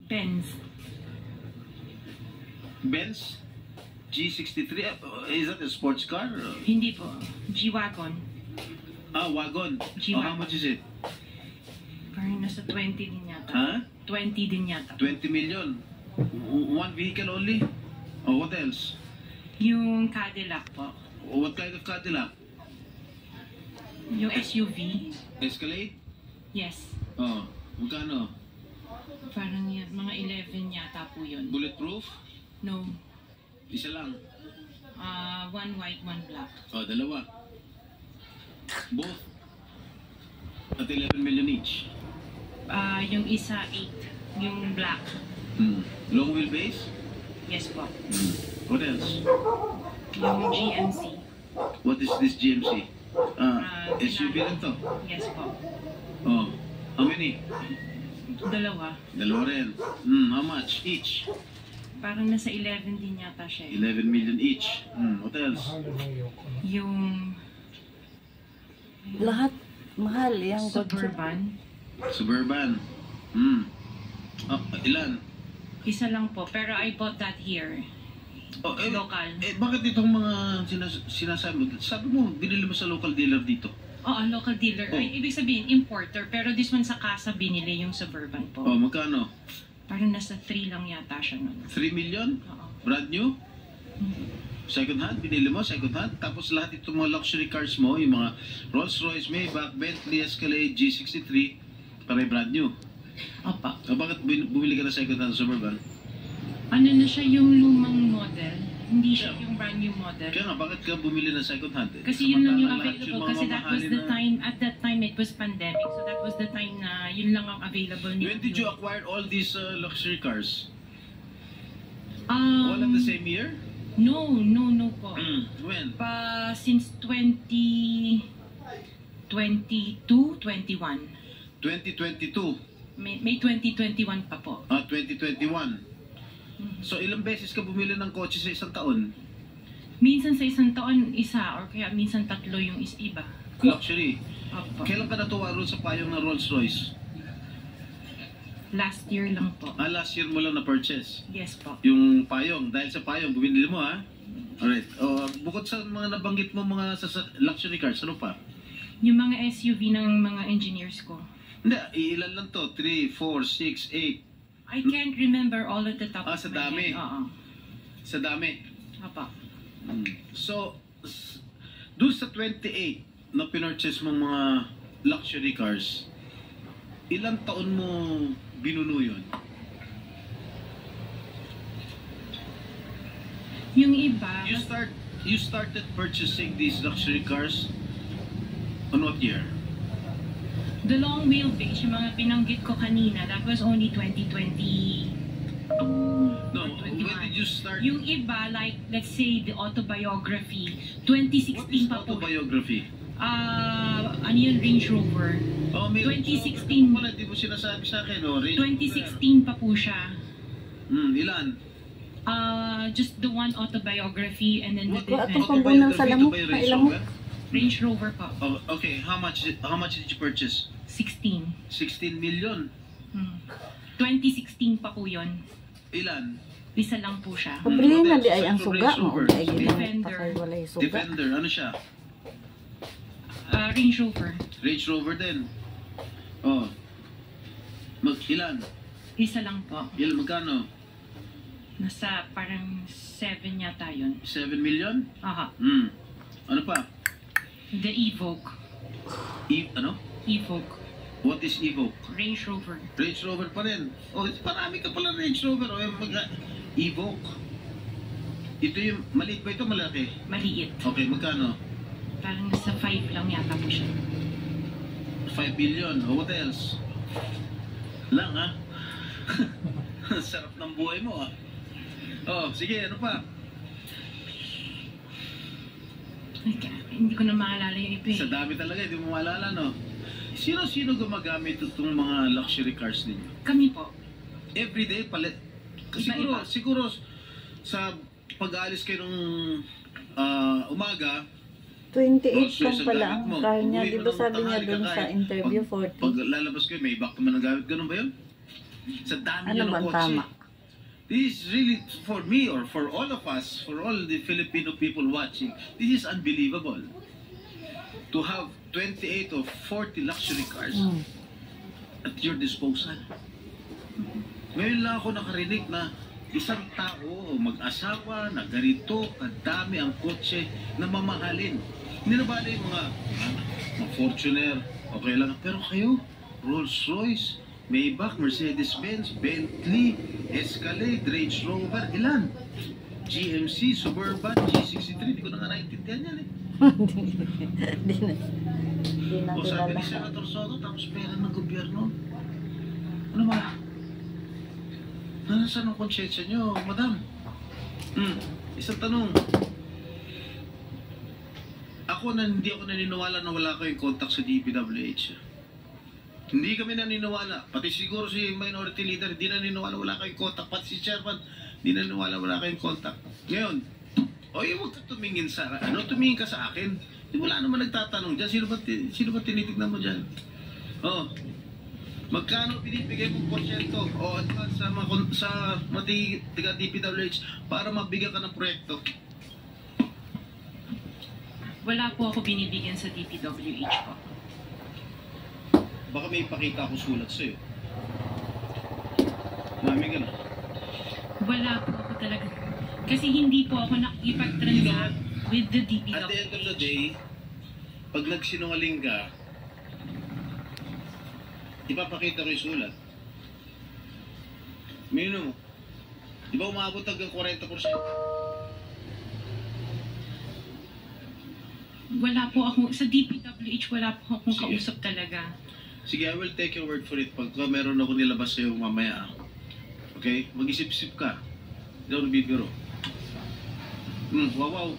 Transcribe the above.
Benz. Benz G63? Is that a sports car? Hindi po. G-Wagon. Ah, wagon. G-Wagon. How much is it? Parang nasa 20 din yata. Huh? 20 din yata. 20 million. One vehicle only? Oh, what else? Yung Cadillac po. What kind of Cadillac? Yung SUV. Escalade? Yes. Oh, magkano? Parang yan, mga 11 yata po yun. Bulletproof? No. Isa lang. One white, one black. Oh, dalawa. Both. At 11 million each. Yung isa 8. Yung black. Long wheelbase? Yes po. What else? Yung GMC. What is this GMC? SUV lang to? Yes po. Oh, how many? Dalawa. Dalawa rin. How much each? Parang nasa 11 din yata siya. 11 million each. What else? Yung Lahat mahal yung Suburban. Suburban. Oh, ilan? Isa lang po. Pero I bought that here. Oh, Local. Bakit itong mga sinasabi mo? Sabi mo, binili mo sa local dealer dito. Oo, local dealer. Oh. Ay, ibig sabihin, importer. Pero this one sa casa binili yung Suburban po. Oh, magkano? Parang nasa 3 lang yata siya nun. 3 million? Oo. Brand new? Second hand? Binili mo second hand? Tapos lahat itong mga luxury cars mo, yung mga Rolls Royce, Maybach, Bentley, Escalade, G63, pare brand new. Opa. Bakit bumili ka na second hand Suburban? Ano na siya yung lumang model? Hindi siya yung brand new model. Kaya nga, bakit ka bumili ng second hand? Kasi yun lang yung Samantalang lahat available. mga Kasi that was the mamahalin na- time, at that time it was pandemic. So that was the time na yun lang ang available niya. When did you acquire all these luxury cars? All at the same year? No po. When? Since 2022, 21. 2022. May 2021 pa po. 2021. So ilang beses ka bumili ng kotse sa isang taon? Minsan sa isang taon, isa. Or kaya minsan 3 yung iba. Luxury. Opo. Kailan ka natuwa ron sa payong ng Rolls Royce? Last year lang po. Last year mo lang na-purchase. Yes po. Yung payong. Dahil sa payong, bumili mo ha? Alright. Bukod sa mga nabanggit mo mga luxury cars, ano pa? Yung mga SUV ng mga engineers ko. Hindi, ilan lang to? 3, 4, 6, 8. I can't remember all at the top of Sa my dami. head. Oo. Sa dami. Apa. So, doon sa 28 na pinurchase mong mga luxury cars, ilang taon mo binuno yun? Yung iba, You started purchasing these luxury cars on what year? the long wheelbase, yung mga binanggit ko kanina, that was only 2020. No, when did you start? Yung iba, like, let's say, the autobiography, What 2016 is pa po. autobiography? Ano yun, Range Rover. Oh, may 2016. Wala, di mo sinasabi sa akin, no? 2016 pa po siya. Ilan? Just the one autobiography and then the What? different. Ako pang bunang sa lamok, Autobiography to by may Range lamok. Rover? Range Rover po. Oh, okay, how much did you purchase? 16. 16 million. 2016 pa po yun. Ilan? Isa lang po siya. Pabili na di ay ang Range suga mo. Rover. Di ay Defender. ginang wala yung suga. Defender, ano siya? Range Rover. Range Rover din. Oh. Ilan? Isa lang po. Ilan, magkano? Nasa parang 7 yata yun. 7 million? Aha. Ano pa? The Evoque. Ano? Evoque. What is Evoque? Range Rover. Range Rover pa rin. Oh, marami ka pala Range Rover. Oh, Evoque. Ito yung, maliit ba ito malaki? Maliit. Okay, magkano? Parang nasa 5 lang yata po siya. 5 billion. Oh, what else? Lang, ha? Sarap ng buhay mo, ha? Oh, sige, ano pa? Ay, hindi ko na maalala yung iba. Sa dami talaga, hindi mo maalala, no? Sino-sino gumagamit itong mga luxury cars ninyo? Kami po. Everyday, palit. Iba-iba. Siguro, sa pag-aalis kayo nung umaga, 28 Rolls lang Royce ang pala gamit ang mo. car niya. Uwi Di mo ba ng sabi niya tanghali dun kakain. sa interview Pag 40? lalabas kayo, may back naman ang gamit. Ganun ba yun? Sa dami Ano niya ng bang kotse. tama? This is really, for me or for all of us, for all the Filipino people watching, this is unbelievable. To have 28 or 40 luxury cars at your disposal. Ngayon lang ako nakarinig na isang tao o mag-asawa na ganito kadami ang kotse na mamahalin. Hindi na bali yung mga Fortuner, okay lang. Pero kayo, Rolls-Royce, Maybach, Mercedes-Benz, Bentley, Escalade, Range Rover, ilan? GMC, Suburban, G63, hindi ko na nga naintindihan yan eh. Di na O sabi kilala. ni Senator Soto, tapos pera ng gobyerno. Ano ba? Nasaan ang konsyensya nyo, madam? Isang tanong. Hindi ako naniniwala na wala kayong contact sa DPWH. Hindi kami naniniwala. Pati siguro si Minority Leader, hindi naniniwala wala kayong contact. Pati si Chairman, hindi naniniwala wala kayong contact. Ngayon, huwag ka tumingin tumingin ka sa akin. Wala naman nagtatanong dyan. Sino ba tinitignan mo dyan? Magkano binibigay mong porsyento o advance sa tiga DPWH para mabigyan ka ng proyekto? Wala po ako binibigyan sa DPWH po. Baka may ipakita ako sulat sa'yo. Mami ka na. Wala po ako talaga. Kasi hindi po ako nakipag-transact with the DPWH. At the end of the day, pag nagsinungaling ka, ipapakita ko yung sulat. Minum mo. Di ba umabot hanggang 40%? Wala po ako, sa DPWH wala po akong Sige. kausap talaga. Sige, I will take your word for it. Pagka meron ako nilabas sa'yo mamaya, okay? Mag-isip-isip ka. Hindi ako nabibiro. Wow.